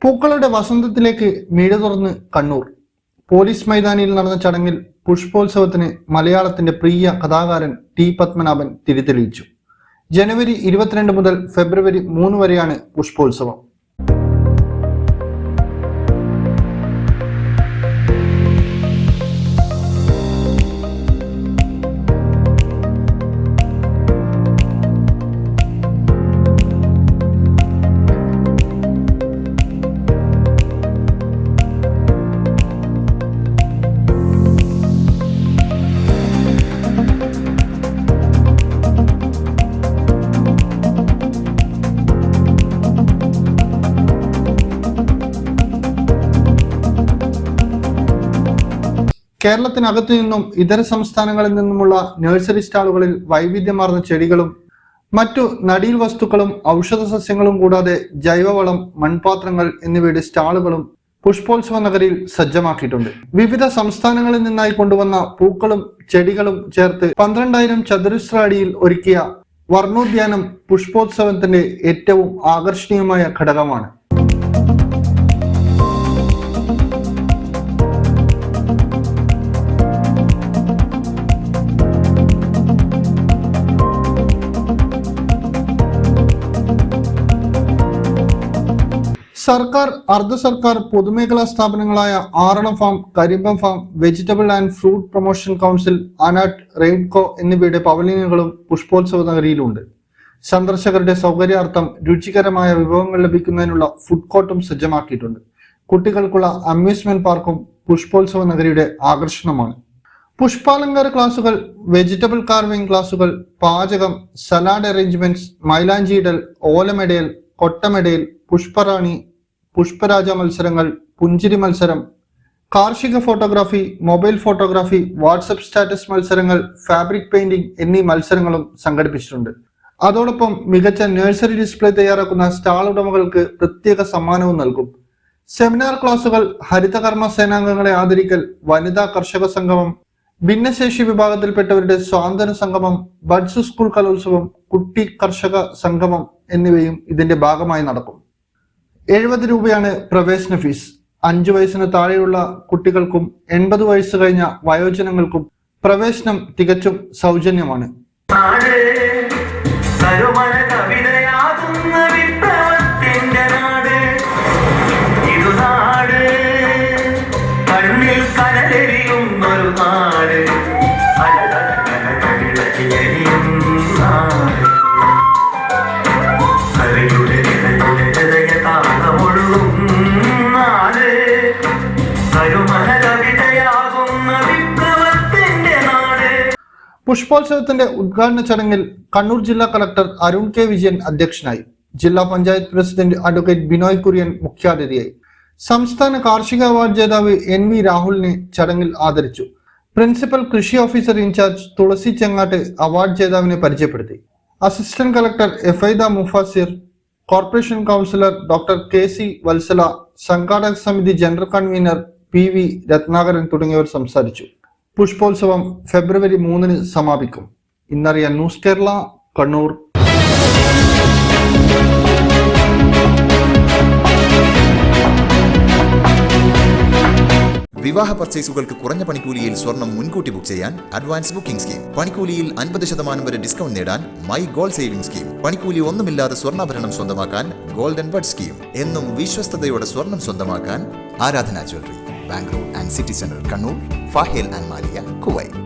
പൂക്കളുടെ വസന്തത്തിലേക്ക് മിഴ തുറന്ന് കണ്ണൂർ. പോലീസ് മൈതാനിയിൽ നടന്ന ചടങ്ങിൽ പുഷ്പോത്സവത്തിന് മലയാളത്തിന്റെ പ്രിയ കഥാകാരൻ ടി പത്മനാഭൻ തിരിതെളിയിച്ചു. ജനുവരി 22 മുതൽ ഫെബ്രുവരി 3 വരെയാണ് പുഷ്പോത്സവം. കേരളത്തിനകത്തു നിന്നും ഇതര സംസ്ഥാനങ്ങളിൽ നിന്നുമുള്ള നഴ്സറി സ്റ്റാളുകളിൽ വൈവിധ്യമാർന്ന ചെടികളും മറ്റു നടീൽ വസ്തുക്കളും ഔഷധ സസ്യങ്ങളും കൂടാതെ ജൈവവളം, മൺപാത്രങ്ങൾ എന്നിവയുടെ സ്റ്റാളുകളും പുഷ്പോത്സവ നഗരിയിൽ സജ്ജമാക്കിയിട്ടുണ്ട്. വിവിധ സംസ്ഥാനങ്ങളിൽ നിന്നായി കൊണ്ടുവന്ന പൂക്കളും ചെടികളും ചേർത്ത് 12,000 ചതുരശ്ര അടിയിൽ ഒരുക്കിയ വർണ്ണോദ്യാനം പുഷ്പോത്സവത്തിന്റെ ഏറ്റവും ആകർഷണീയമായ ഘടകമാണ്. സർക്കാർ, അർദ്ധ സർക്കാർ, പൊതുമേഖലാ സ്ഥാപനങ്ങളായ Aralam farm, Karimbam farm, vegetable and fruit promotion council, അനാട്ട്, റെയ്ഡ്കോ എന്നിവയുടെ പവലിയനുകളും പുഷ്പോത്സവ നഗരിയിലുണ്ട്. സന്ദർശകരുടെ സൗകര്യാർത്ഥം രുചികരമായ വിഭവങ്ങൾ ലഭിക്കുന്നതിനുള്ള ഫുഡ് കോർട്ടും സജ്ജമാക്കിയിട്ടുണ്ട്. കുട്ടികൾക്കുള്ള അമ്യൂസ്മെന്റ് പാർക്കും പുഷ്പോത്സവ നഗരിയുടെ ആകർഷണമാണ്. പുഷ്പാലങ്കാര ക്ലാസുകൾ, വെജിറ്റബിൾ കാർവിംഗ് ക്ലാസുകൾ, പാചകം, സലാഡ് അറേഞ്ച്മെന്റ്സ്, മൈലാഞ്ചിയിടൽ, ഓലമെടയൽ, കൊട്ടമെടയൽ, പുഷ്പറാണി, പുഷ്പരാജ മത്സരങ്ങൾ, പുഞ്ചിരി മത്സരം, കാർഷിക photography, mobile photography, WhatsApp status മത്സരങ്ങൾ, ഫാബ്രിക് പെയിന്റിംഗ് എന്നീ മത്സരങ്ങളും സംഘടിപ്പിച്ചിട്ടുണ്ട്. അതോടൊപ്പം മികച്ച നഴ്സറി ഡിസ്പ്ലേ തയ്യാറാക്കുന്ന സ്റ്റാൾ ഉടമകൾക്ക് പ്രത്യേക സമ്മാനവും നൽകും. സെമിനാർ ക്ലാസുകൾ, ഹരിതകർമ്മ സേനാംഗങ്ങളെ ആദരിക്കൽ, വനിതാ കർഷക സംഗമം, ഭിന്നശേഷി വിഭാഗത്തിൽപ്പെട്ടവരുടെ സ്വാതന്ത്ര്യ സംഗമം, ബഡ്സ് സ്കൂൾ കലോത്സവം, കുട്ടി കർഷക സംഗമം എന്നിവയും ഇതിന്റെ ഭാഗമായി നടക്കും. 70 രൂപയാണ് പ്രവേശന ഫീസ്. 5 വയസ്സിന് താഴെയുള്ള കുട്ടികൾക്കും 80 വയസ്സ് കഴിഞ്ഞ വയോജനങ്ങൾക്കും പ്രവേശനം തികച്ചും സൗജന്യമാണ്. പുഷ്പോത്സവത്തിന്റെ ഉദ്ഘാടന ചടങ്ങിൽ കണ്ണൂർ ജില്ലാ കളക്ടർ അരുൺ കെ വിജയൻ അധ്യക്ഷനായി. ജില്ലാ പഞ്ചായത്ത് പ്രസിഡന്റ് അഡ്വക്കേറ്റ് ബിനോയ് കുര്യൻ മുഖ്യാതിഥിയായി. സംസ്ഥാന കാർഷിക അവാർഡ് ജേതാവ് NV രാഹുലിനെ ചടങ്ങിൽ ആദരിച്ചു. പ്രിൻസിപ്പൽ കൃഷി officer in charge Thulasi Chengatt award ജേതാവിനെ പരിചയപ്പെടുത്തി. Assistant collector Efaida Mufasir, corporation councillor doctor KC Vatsala, സംഘാടക സമിതി ജനറൽ കൺവീനർ PV രത്നാകരൻ തുടങ്ങിയവർ സംസാരിച്ചു. പുഷ്പോത്സവം ഫെബ്രുവരി 3 സമാപിക്കും. ഇന്നറിയാൻ ന്യൂസ് കേരള, കണ്ണൂർ. വിവാഹ പർച്ചേസുകൾക്ക് കുറഞ്ഞ പണിക്കൂലിയിൽ സ്വർണം മുൻകൂട്ടി ബുക്ക് ചെയ്യാൻ അഡ്വാൻസ് ബുക്കിംഗ് സ്കീം. പണിക്കൂലിയിൽ 50% വരെ ഡിസ്കൗണ്ട് നേടാൻ മൈ ഗോൾഡ് സേവിംഗ് സ്കീം. പണിക്കൂലി ഒന്നുമില്ലാതെ സ്വർണ്ണാഭരണം സ്വന്തമാക്കാൻ ഗോൾഡൻ ബഡ് സ്കീം. എന്നും വിശ്വസ്തയോടെ സ്വർണം സ്വന്തമാക്കാൻ ആരാധന jewellery, Bangalore and city centre, Kannur, ഫാഹേൽ and Maliya, Kuwait.